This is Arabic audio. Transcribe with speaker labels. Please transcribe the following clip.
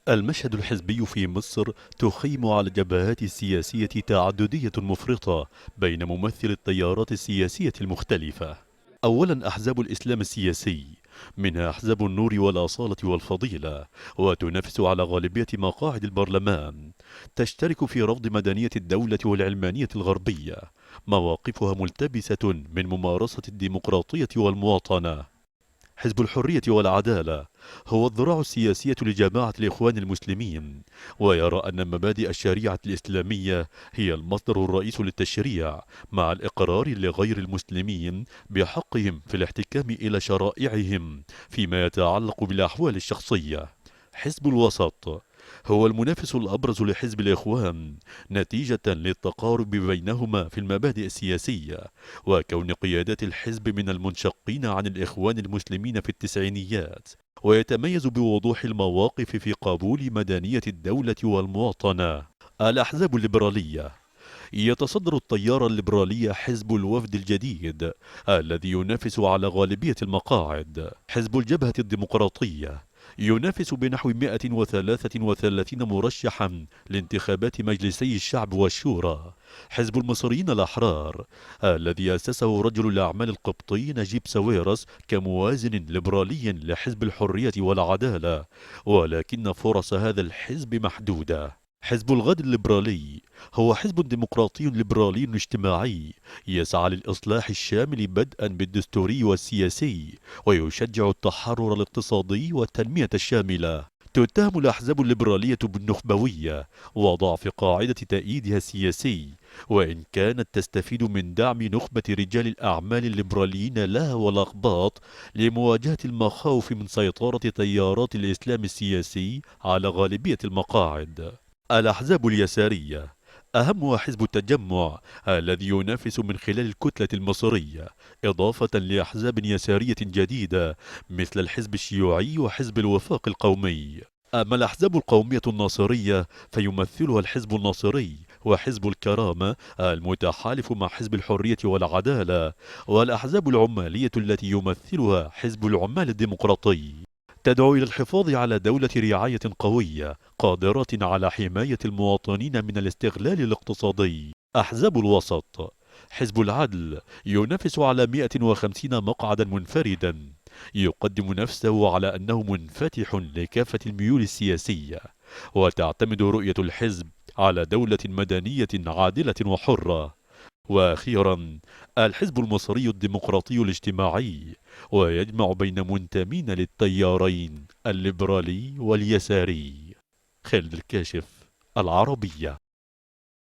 Speaker 1: المشهد الحزبي في مصر تخيم على الجبهات السياسية تعددية مفرطة بين ممثلي التيارات السياسية المختلفة. أولا أحزاب الإسلام السياسي، منها أحزاب النور والأصالة والفضيلة، وتنافس على غالبية مقاعد البرلمان. تشترك في رفض مدنية الدولة والعلمانية الغربية. مواقفها ملتبسة من ممارسة الديمقراطية والمواطنة. حزب الحرية والعدالة هو الذراع السياسية لجماعة الإخوان المسلمين، ويرى أن مبادئ الشريعة الإسلامية هي المصدر الرئيس للتشريع، مع الإقرار لغير المسلمين بحقهم في الاحتكام إلى شرائعهم فيما يتعلق بالأحوال الشخصية. حزب الوسط هو المنافس الأبرز لحزب الإخوان، نتيجة للتقارب بينهما في المبادئ السياسية، وكون قيادات الحزب من المنشقين عن الإخوان المسلمين في التسعينيات. ويتميز بوضوح المواقف في قبول مدنية الدولة والمواطنة. الأحزاب الليبرالية، يتصدر التيار الليبرالي حزب الوفد الجديد الذي ينافس على غالبية المقاعد. حزب الجبهة الديمقراطية ينافس بنحو 133 مرشحا لانتخابات مجلسي الشعب والشورى. حزب المصريين الأحرار الذي أسسه رجل الأعمال القبطي نجيب ساويرس كموازن ليبرالي لحزب الحرية والعدالة، ولكن فرص هذا الحزب محدودة. حزب الغد الليبرالي هو حزب ديمقراطي ليبرالي اجتماعي يسعى للإصلاح الشامل بدءا بالدستوري والسياسي، ويشجع التحرر الاقتصادي والتنمية الشاملة. تتهم الأحزاب الليبرالية بالنخبوية وضعف قاعدة تأييدها السياسي، وإن كانت تستفيد من دعم نخبة رجال الأعمال الليبراليين لها والأقباط لمواجهة المخاوف من سيطرة تيارات الإسلام السياسي على غالبية المقاعد. الأحزاب اليسارية أهمها حزب التجمع الذي ينافس من خلال الكتلة المصرية، إضافة لأحزاب يسارية جديدة مثل الحزب الشيوعي وحزب الوفاق القومي. أما الأحزاب القومية الناصرية فيمثلها الحزب الناصري وحزب الكرامة المتحالف مع حزب الحرية والعدالة، والأحزاب العمالية التي يمثلها حزب العمال الديمقراطي. تدعو إلى الحفاظ على دولة رعاية قوية قادرة على حماية المواطنين من الاستغلال الاقتصادي. أحزاب الوسط، حزب العدل ينافس على 150 مقعدا منفردا، يقدم نفسه على أنه منفتح لكافة الميول السياسية، وتعتمد رؤية الحزب على دولة مدنية عادلة وحرة. وأخيرا الحزب المصري الديمقراطي الاجتماعي، ويجمع بين منتمين للتيارين الليبرالي واليساري. خالد الكاشف، العربية.